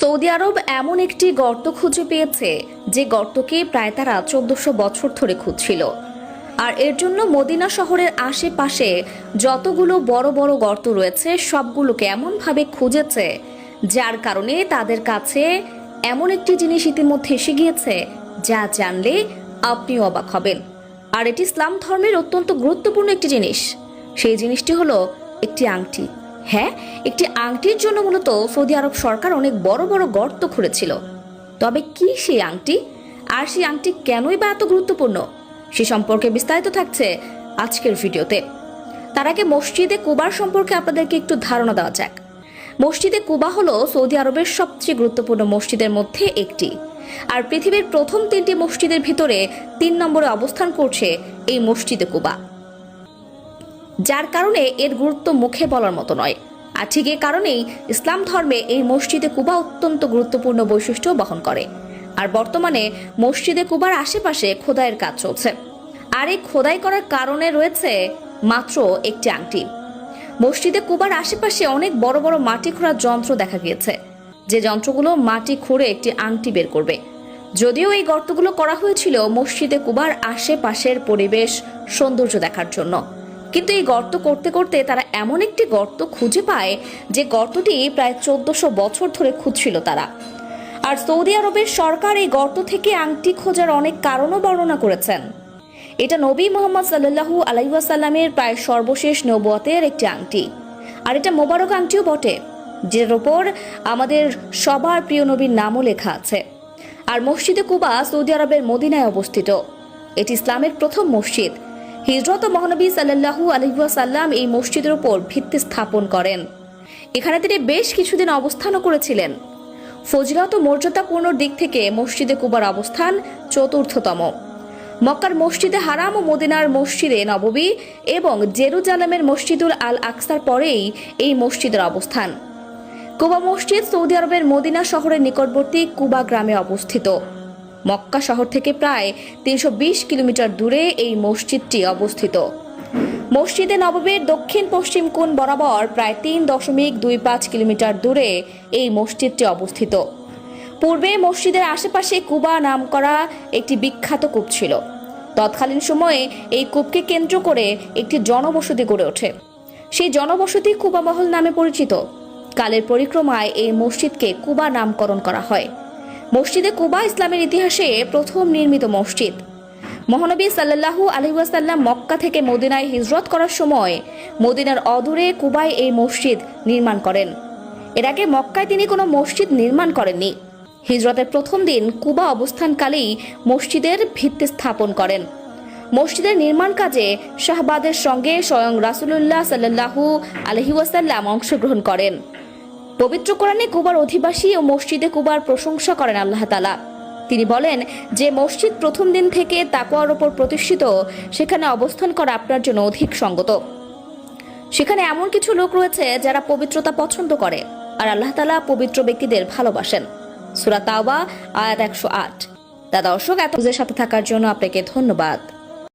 Saudi আরব এমন একটি গর্ত খুঁজে পেয়েছে যে গর্তকে প্রায় তারা 1400 বছর ধরে খুঁজছিল। আর এর জন্য মদিনা শহরের আশেপাশে যতগুলো বড় বড় গর্ত রয়েছে সবগুলোকে এমনভাবে খুঁজেছে যার কারণে তাদের কাছে এমন একটি জিনিস ইতিমধ্যে এসে গিয়েছে যা জানলে আপনিও অবাক হবেন। আর এটি ইসলাম ধর্মের অত্যন্ত গুরুত্বপূর্ণ একটি জিনিস। সেই জিনিসটি হলো একটি আংটি। হ্যাঁ, একটি আংটির জন্য মূলত সৌদি আরব সরকার অনেক বড় বড় গর্ত খুঁড়েছিল। তবে কি সেই আংটি, আর সেই আংটি কেনই বা এত গুরুত্বপূর্ণ, সে সম্পর্কে বিস্তারিত থাকছে আজকের ভিডিওতে। তার আগে মসজিদে কুবার সম্পর্কে আপনাদেরকে একটু ধারণা দেওয়া যাক। মসজিদে কুবা হলো সৌদি আরবের সবচেয়ে গুরুত্বপূর্ণ মসজিদের মধ্যে একটি। আর পৃথিবীর প্রথম 3টি মসজিদের ভিতরে 3 নম্বরে অবস্থান করছে এই মসজিদে কুবা, যার কারণে এর গুরুত্ব মুখে বলার মতো নয়। আর ঠিক এই কারণেই ইসলাম ধর্মে এই মসজিদে কুবা অত্যন্ত গুরুত্বপূর্ণ বৈশিষ্ট্য বহন করে। আর বর্তমানে মসজিদে কুবার আশেপাশে খোদাইয়ের কাজ চলছে। আর এই খোদাই করার কারণে রয়েছে মাত্র একটি আংটি। মসজিদে কুবার আশেপাশে অনেক বড় বড় মাটি খোঁড়ার যন্ত্র দেখা গিয়েছে, যে যন্ত্রগুলো মাটি খুঁড়ে একটি আংটি বের করবে। যদিও এই গর্তগুলো করা হয়েছিল মসজিদে কুবার আশেপাশের পরিবেশ সৌন্দর্য দেখার জন্য, কিন্তু এই গর্ত করতে করতে তারা এমন একটি গর্ত খুঁজে পায় যে গর্তটি প্রায় 1400 বছর ধরে খুঁজছিল তারা। আর সৌদি আরবের সরকার এই গর্ত থেকে আংটি খোঁজার অনেক কারণও বর্ণনা করেছেন। এটা নবী মুহাম্মদ সাল্লাল্লাহু আলাইহি ওয়াসাল্লামের প্রায় সর্বশেষ নবুয়তের একটি আংটি। আর এটা মোবারক আংটিও বটে, যার উপর আমাদের সবার প্রিয় নবীর নামও লেখা আছে। আর মসজিদে কুবা সৌদি আরবের মদিনায় অবস্থিত। এটি ইসলামের প্রথম মসজিদ। হিজরত মহানবী সাল্লাল্লাহু আলাইহি ওয়াসাল্লাম এই মসজিদের উপর ভিত্তি স্থাপন করেন। এখানে তিনি বেশ কিছুদিন অবস্থানও করেছিলেন। ফজিলত ও মর্যাদাপূর্ণ দিক থেকে মসজিদে কুবার অবস্থান চতুর্থতম। মক্কার মসজিদে হারাম ও মদিনার মসজিদে নববী এবং জেরুজালেমের মসজিদুল আল আকসার পরেই এই মসজিদের অবস্থান। কুবা মসজিদ সৌদি আরবের মদিনা শহরের নিকটবর্তী কুবা গ্রামে অবস্থিত। মক্কা শহর থেকে প্রায় 320 কিলোমিটার দূরে এই মসজিদটি অবস্থিত। মসজিদে নববীর দক্ষিণ পশ্চিম কোণ বরাবর প্রায় 3.25 কিলোমিটার দূরে এই মসজিদটি অবস্থিত। পূর্বে মসজিদের আশেপাশে কুবা নাম করা একটি বিখ্যাত কূপ ছিল। তৎকালীন সময়ে এই কূপকে কেন্দ্র করে একটি জনবসতি গড়ে ওঠে। সেই জনবসতি কুবা মহল নামে পরিচিত। কালের পরিক্রমায় এই মসজিদকে কুবা নামকরণ করা হয়। মসজিদে কুবা ইসলামের ইতিহাসে প্রথম নির্মিত মসজিদ। মহানবী সাল্লাল্লাহু আলাইহি ওয়াসাল্লাম মক্কা থেকে মদিনায় হিজরত করার সময় মদিনার অদূরে কুবায় এই মসজিদ নির্মাণ করেন। এর আগে মক্কায় তিনি কোনো মসজিদ নির্মাণ করেননি। হিজরতের প্রথম দিন কুবা অবস্থানকালেই মসজিদের ভিত্তি স্থাপন করেন। মসজিদের নির্মাণ কাজে শাহবাদের সঙ্গে স্বয়ং রাসূলুল্লাহ সাল্লাল্লাহু আলাইহি ওয়াসাল্লাম অংশগ্রহণ করেন। পবিত্র কোরআনে কুবার অধিবাসী ও মসজিদে কুবার প্রশংসা করেন আল্লাহ তাআলা। তিনি বলেন যে মসজিদ প্রথম দিন থেকে তাকওয়ার উপর প্রতিষ্ঠিত, সেখানে অবস্থান করা আপনার জন্য অধিক সঙ্গত। সেখানে এমন কিছু লোক রয়েছে যারা পবিত্রতা পছন্দ করে, আর আল্লাহ তাআলা পবিত্র ব্যক্তিদের ভালোবাসেন। সূরা তাওবা আয়াত 108। দর্শক, এতদের সাথে থাকার জন্য আপনাকে ধন্যবাদ।